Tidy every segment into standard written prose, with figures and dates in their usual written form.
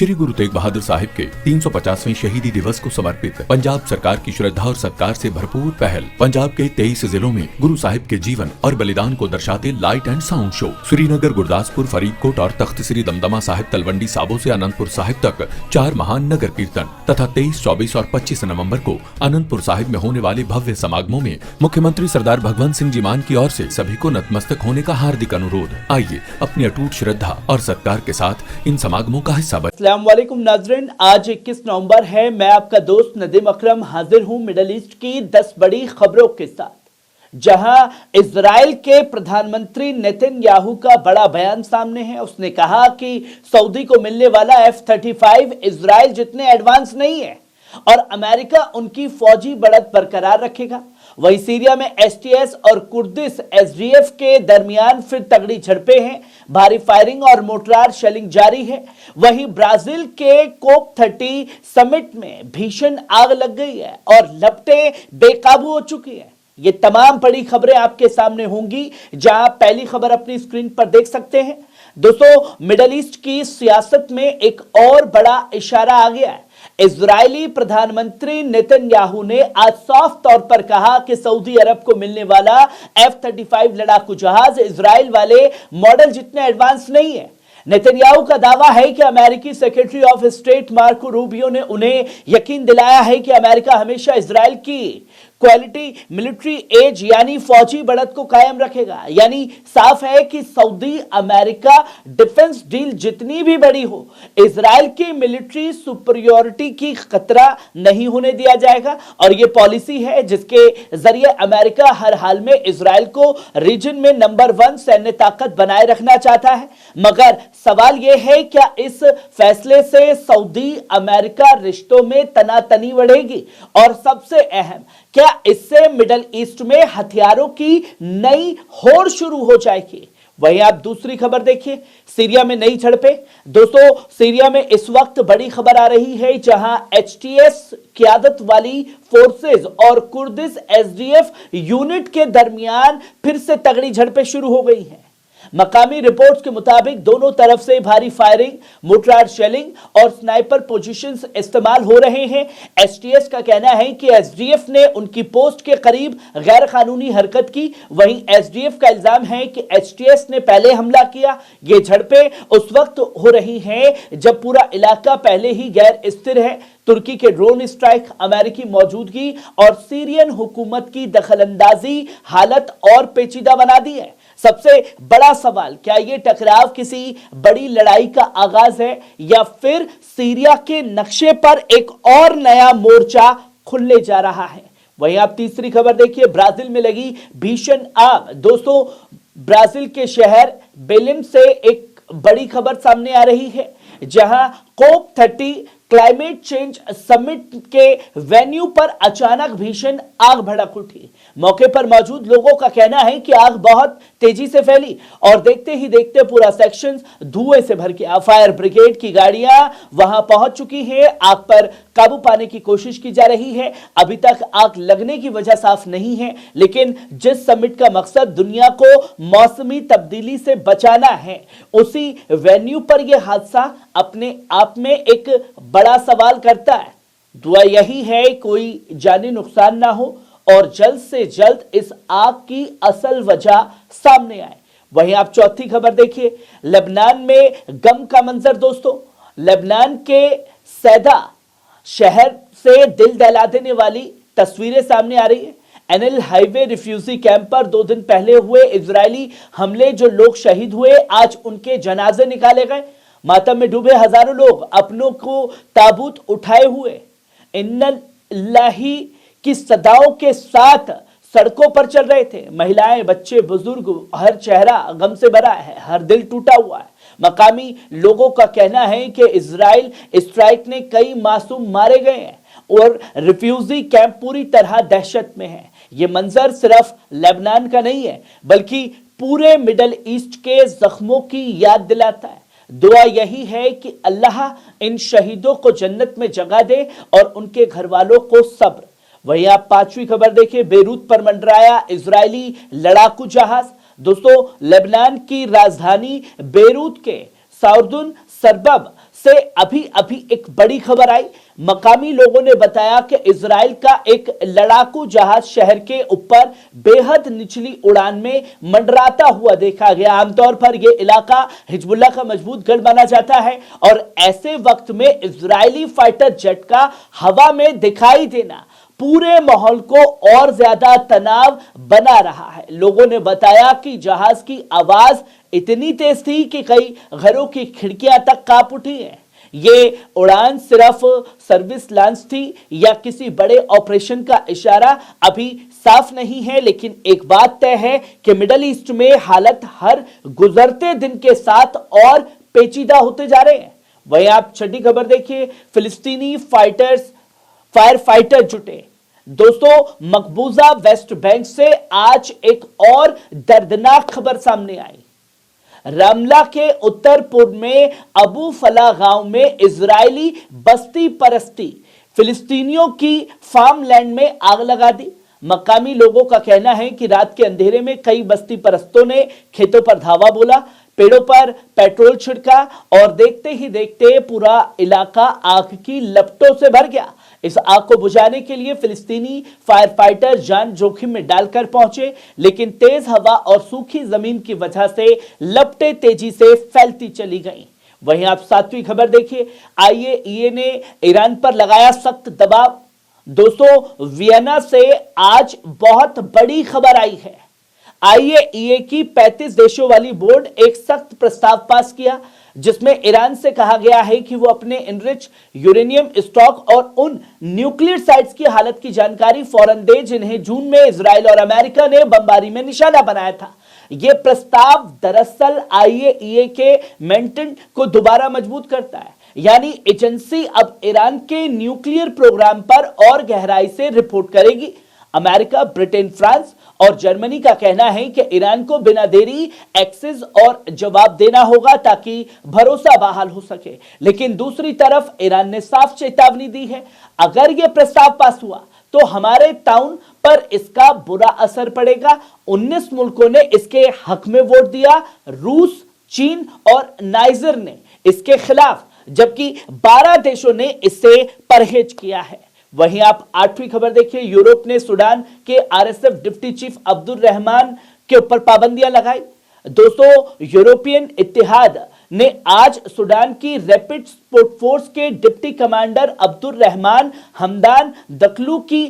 श्री गुरु तेग बहादुर साहिब के 350वें शहीदी दिवस को समर्पित पंजाब सरकार की श्रद्धा और सत्कार से भरपूर पहल। पंजाब के 23 जिलों में गुरु साहिब के जीवन और बलिदान को दर्शाते light and sound show Srinagar, Gurdaspur, Faridkot और तख्त श्री दमदमा साहिब, तलवंडी साबो से अनंतपुर साहिब तक 4 महान नगर कीर्तन तथा 23, 24 और 25 नवम्बर को अनंतपुर साहिब में होने वाले भव्य समागमों में मुख्यमंत्री सरदार भगवंत सिंह जी मान की ओर से सभी को नतमस्तक होने का हार्दिक अनुरोध। आइए अपनी अटूट श्रद्धा और सत्कार के साथ इन समागमों का हिस्सा बने। अस्सलाम वालेकुम नाज़रीन, आज 21 नवंबर है। मैं आपका दोस्त नदीम अकरम हाजिर हूं मिडल ईस्ट की 10 बड़ी खबरों के साथ, जहां इजराइल के प्रधानमंत्री नेतन्याहू का बड़ा बयान सामने है। उसने कहा कि सऊदी को मिलने वाला F-35 इजराइल जितने एडवांस नहीं है और अमेरिका उनकी फौजी बढ़त बरकरार रखेगा। वहीं सीरिया में STS और कुर्दिश SDF के दरमियान फिर तगड़ी झड़पें हैं, भारी फायरिंग और मोर्टार शेलिंग जारी है। वहीं ब्राजील के COP30 समिट में भीषण आग लग गई है और लपटें बेकाबू हो चुकी है। ये तमाम बड़ी खबरें आपके सामने होंगी, जहां पहली खबर अपनी स्क्रीन पर देख सकते हैं। दोस्तों, मिडल ईस्ट की सियासत में एक और बड़ा इशारा आ गया है। इजरायली प्रधानमंत्री नेतन्याहू ने आज साफ तौर पर कहा कि सऊदी अरब को मिलने वाला F-35 लड़ाकू जहाज इजराइल वाले मॉडल जितने एडवांस नहीं है। नेतन्याहू का दावा है कि अमेरिकी secretary of state Marco Rubio ने उन्हें यकीन दिलाया है कि अमेरिका हमेशा इजराइल की क्वालिटी मिलिट्री एज यानी फौजी बढ़त को कायम रखेगा। यानी साफ है कि सऊदी अमेरिका डिफेंस डील जितनी भी बड़ी हो, इजराइल की मिलिट्री सुपरियोरिटी की खतरा नहीं होने दिया जाएगा। और यह पॉलिसी है जिसके जरिए अमेरिका हर हाल में इजराइल को रीजन में नंबर 1 सैन्य ताकत बनाए रखना चाहता है। मगर सवाल यह है, क्या इस फैसले से सऊदी अमेरिका रिश्तों में तनातनी बढ़ेगी? और सबसे अहम, क्या इससे मिडल ईस्ट में हथियारों की नई होड़ शुरू हो जाएगी? वहीं आप दूसरी खबर देखिए, सीरिया में नई झड़पें। दोस्तों, सीरिया में इस वक्त बड़ी खबर आ रही है, जहां HTS क़यादत वाली फोर्सेस और कुर्दिश SDF यूनिट के दरमियान फिर से तगड़ी झड़पें शुरू हो गई हैं। मकामी रिपोर्ट्स के मुताबिक दोनों तरफ से भारी फायरिंग, मोर्टार शेलिंग और स्नाइपर पोजीशंस इस्तेमाल हो रहे हैं। STS का कहना है कि SDF ने उनकी पोस्ट के करीब गैर कानूनी हरकत की। वहीं SDF का इल्जाम है कि HTS ने पहले हमला किया। ये झड़पें उस वक्त हो रही हैं जब पूरा इलाका पहले ही गैर स्थिर है। तुर्की के ड्रोन स्ट्राइक, अमेरिकी मौजूदगी और सीरियन हुकूमत की दखलंदाजी हालत और पेचीदा बना दी है। सबसे बड़ा सवाल, क्या यह टकराव किसी बड़ी लड़ाई का आगाज है या फिर सीरिया के नक्शे पर एक और नया मोर्चा खुलने जा रहा है? वहीं आप तीसरी खबर देखिए, ब्राजील में लगी भीषण आग। दोस्तों, ब्राजील के शहर बेलिम से एक बड़ी खबर सामने आ रही है, जहां COP30 क्लाइमेट चेंज समिट के वेन्यू पर अचानक भीषण आग भड़क उठी। मौके पर मौजूद लोगों का कहना है कि आग बहुत तेजी से फैली और देखते ही देखते पूरा सेक्शन धुएं से भर गया। फायर ब्रिगेड की गाड़ियां वहां पहुंच चुकी हैं। आग पर काबू पाने की कोशिश की जा रही है। अभी तक आग लगने की वजह साफ नहीं है, लेकिन जिस समिट का मकसद दुनिया को मौसमी तब्दीली से बचाना है, उसी वेन्यू पर यह हादसा अपने आप में एक बड़ा सवाल करता है। दुआ यही है कोई जानी नुकसान ना हो और जल्द से जल्द इस आग की असल वजह सामने आए। वहीं आप चौथी खबर देखिए, लेबनान में गम का मंजर। दोस्तों, लेबनान के सैदा शहर से दिल दहला देने वाली तस्वीरें सामने आ रही है। एनएल हाईवे रिफ्यूजी कैंप पर 2 दिन पहले हुए इजरायली हमले जो लोग शहीद हुए, आज उनके जनाजे निकाले गए। मातम में डूबे हजारों लोग अपनों को ताबूत उठाए हुए इन्नलिल्लाही की सदाओं के साथ सड़कों पर चल रहे थे। महिलाएं, बच्चे, बुजुर्ग, हर चेहरा गम से भरा है, हर दिल टूटा हुआ है। मकामी लोगों का कहना है कि इजराइल स्ट्राइक ने कई मासूम मारे गए हैं और रिफ्यूजी कैंप पूरी तरह दहशत में है। यह मंजर सिर्फ लेबनान का नहीं है, बल्कि पूरे मिडल ईस्ट के जख्मों की याद दिलाता है। दुआ यही है कि अल्लाह इन शहीदों को जन्नत में जगह दे और उनके घर वालों को सब्र। वहीं आप पांचवी खबर देखिए, बेरूत पर मंडराया इजरायली लड़ाकू जहाज। दोस्तों, लेबनान की राजधानी बेरूत के साउर्दुन सरबब से अभी अभी एक बड़ी खबर आई। मकामी लोगों ने बताया कि इजराइल का एक लड़ाकू जहाज शहर के ऊपर बेहद निचली उड़ान में मंडराता हुआ देखा गया। आमतौर पर यह इलाका हिजबुल्लाह का मजबूत गढ़ माना जाता है और ऐसे वक्त में इजरायली फाइटर जेट का हवा में दिखाई देना पूरे माहौल को और ज्यादा तनाव बना रहा है। लोगों ने बताया कि जहाज की आवाज इतनी तेज थी कि कई घरों की खिड़कियां तक कांप उठी हैं। ये उड़ान सिर्फ सर्विस लॉन्च थी या किसी बड़े ऑपरेशन का इशारा अभी साफ नहीं है, लेकिन एक बात तय है कि मिडल ईस्ट में हालात हर गुजरते दिन के साथ और पेचीदा होते जा रहे हैं। वहीं आप छठी खबर देखिए, फिलिस्तीनी फायर फाइटर जुटे। दोस्तों, मकबूजा वेस्ट बैंक से आज एक और दर्दनाक खबर सामने आई। रामला के उत्तर पूर्व में अबू फला गांव में इजरायली बस्ती परस्ती फिलिस्तीनियों की फार्म लैंड में आग लगा दी। मकामी लोगों का कहना है कि रात के अंधेरे में कई बस्ती परस्तों ने खेतों पर धावा बोला, पेड़ों पर पेट्रोल छिड़का और देखते ही देखते पूरा इलाका आग की लपटों से भर गया। इस आग को बुझाने के लिए फिलिस्तीनी फायर फाइटर जान जोखिम में डालकर पहुंचे, लेकिन तेज हवा और सूखी जमीन की वजह से लपटें तेजी से फैलती चली गईं। वहीं आप सातवीं खबर देखिए, IAEA ने ईरान पर लगाया सख्त दबाव। दोस्तों, वियना से आज बहुत बड़ी खबर आई है। IAEA की 35 देशों वाली बोर्ड एक सख्त प्रस्ताव पास किया जिसमें ईरान से कहा गया है कि वो अपने इनरिच यूरेनियम स्टॉक और उन न्यूक्लियर साइट्स की हालत की जानकारी फौरन दे जिन्हें जून में इजराइल और अमेरिका ने बमबारी में निशाना बनाया था। यह प्रस्ताव दरअसल IAEA के मेंटेन को दोबारा मजबूत करता है, यानी एजेंसी अब ईरान के न्यूक्लियर प्रोग्राम पर और गहराई से रिपोर्ट करेगी। अमेरिका, ब्रिटेन, फ्रांस और जर्मनी का कहना है कि ईरान को बिना देरी एक्सेस और जवाब देना होगा ताकि भरोसा बहाल हो सके। लेकिन दूसरी तरफ ईरान ने साफ चेतावनी दी है, अगर यह प्रस्ताव पास हुआ तो हमारे ताउन पर इसका बुरा असर पड़ेगा। 19 मुल्कों ने इसके हक में वोट दिया, रूस, चीन और नाइजर ने इसके खिलाफ, जबकि 12 देशों ने इससे परहेज किया है। वहीं आप आठवीं खबर देखिए, यूरोप ने सूडान के RSF deputy chief Abdul Rahman के ऊपर पाबंदियां लगाई। दोस्तों, यूरोपियन इत्तेहाद ने आज सूडान की रैपिड सपोर्ट फोर्स के डिप्टी कमांडर अब्दुल रहमान हमदान दकलू की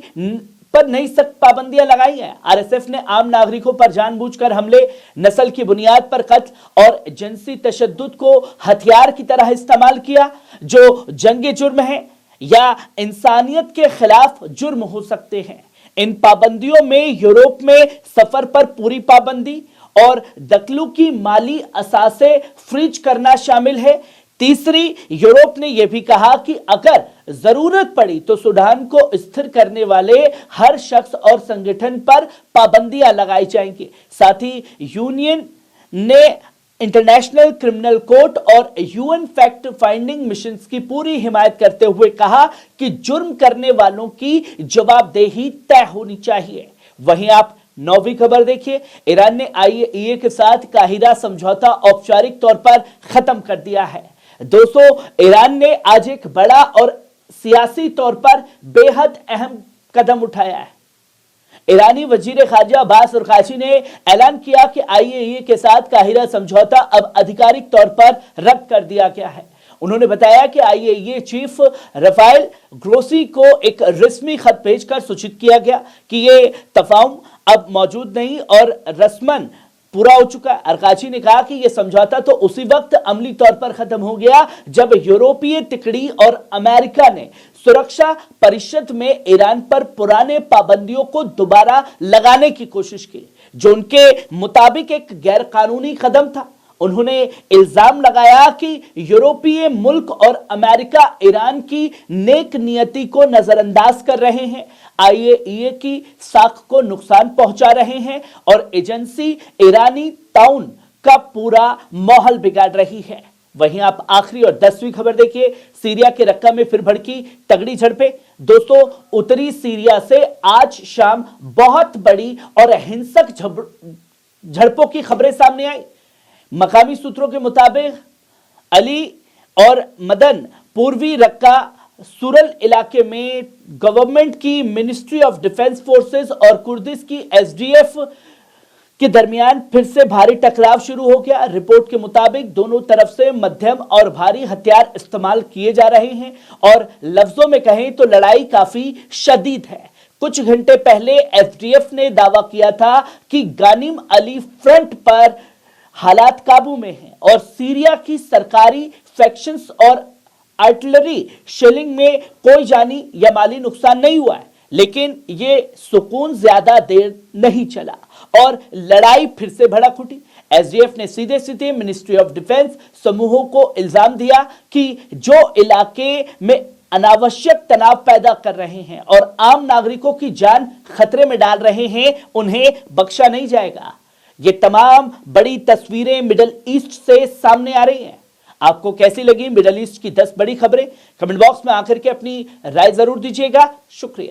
पर नई सख्त पाबंदियां लगाई हैं। RSF ने आम नागरिकों पर जानबूझकर हमले, नस्ल की बुनियाद पर कत्ल और जिनसी तशद्दुद को हथियार की तरह इस्तेमाल किया, जो जंगी जुर्म है या इंसानियत के खिलाफ जुर्म हो सकते हैं। इन पाबंदियों में यूरोप में सफर पर पूरी पाबंदी और दखलू की माली असासे फ्रीज करना शामिल है। तीसरी, यूरोप ने यह भी कहा कि अगर जरूरत पड़ी तो सूडान को स्थिर करने वाले हर शख्स और संगठन पर पाबंदियां लगाई जाएंगी। साथ ही यूनियन ने इंटरनेशनल क्रिमिनल कोर्ट और UN फैक्ट फाइंडिंग मिशन की पूरी हिमायत करते हुए कहा कि जुर्म करने वालों की जवाबदेही तय होनी चाहिए। वहीं आप नौवीं खबर देखिए, ईरान ने IAEA के साथ काहिरा समझौता औपचारिक तौर पर खत्म कर दिया है। दोस्तों, ईरान ने आज एक बड़ा और सियासी तौर पर बेहद अहम कदम उठाया है। ईरानी वजीर खारजा अब्बास अरकाची ने ऐलान किया कि IAEA के साथ काहिरा समझौता अब आधिकारिक तौर पर रद्द कर दिया गया है। उन्होंने बताया कि IAEA चीफ रफाइल ग्रोसी को एक रस्मी खत भेजकर सूचित किया गया कि यह तफाहुम अब मौजूद नहीं और रस्मन पूरा हो चुका है। अरकाची ने कहा कि यह समझौता तो उसी वक्त अमली तौर पर खत्म हो गया जब यूरोपीय तिकड़ी और अमेरिका ने सुरक्षा परिषद में ईरान पर पुराने पाबंदियों को दोबारा लगाने की कोशिश की, जो उनके मुताबिक एक गैर कानूनी कदम था। उन्होंने इल्जाम लगाया कि यूरोपीय मुल्क और अमेरिका ईरान की नेक नियति को नजरअंदाज कर रहे हैं, IAEA की साख को नुकसान पहुंचा रहे हैं और एजेंसी ईरानी ताउन का पूरा माहौल बिगाड़ रही है। वहीं आप आखिरी और 10वीं खबर देखिए, सीरिया के रक्का में फिर भड़की तगड़ी झड़पें। दोस्तों, उत्तरी सीरिया से आज शाम बहुत बड़ी और हिंसक झड़पों की खबरें सामने आई। मकामी सूत्रों के मुताबिक अली और मदन पूर्वी रक्का सुरल इलाके में गवर्नमेंट की मिनिस्ट्री ऑफ डिफेंस फोर्सेस और कुर्दिश की एसडीएफ के दरमियान फिर से भारी टकराव शुरू हो गया। रिपोर्ट के मुताबिक दोनों तरफ से मध्यम और भारी हथियार इस्तेमाल किए जा रहे हैं और लफ्जों में कहें तो लड़ाई काफी शदीद है। कुछ घंटे पहले एसडीएफ ने दावा किया था कि गानिम अली फ्रंट पर हालात काबू में हैं और सीरिया की सरकारी फैक्शंस और आर्टिलरी शेलिंग में कोई जानी या माली नुकसान नहीं हुआ है। लेकिन ये सुकून ज्यादा देर नहीं चला और लड़ाई फिर से भड़क उठी। एसडीएफ ने सीधे सीधे मिनिस्ट्री ऑफ डिफेंस समूहों को इल्जाम दिया कि जो इलाके में अनावश्यक तनाव पैदा कर रहे हैं और आम नागरिकों की जान खतरे में डाल रहे हैं, उन्हें बख्शा नहीं जाएगा। ये तमाम बड़ी तस्वीरें मिडिल ईस्ट से सामने आ रही हैं। आपको कैसी लगी मिडिल ईस्ट की 10 बड़ी खबरें? कमेंट बॉक्स में आकर के अपनी राय जरूर दीजिएगा। शुक्रिया।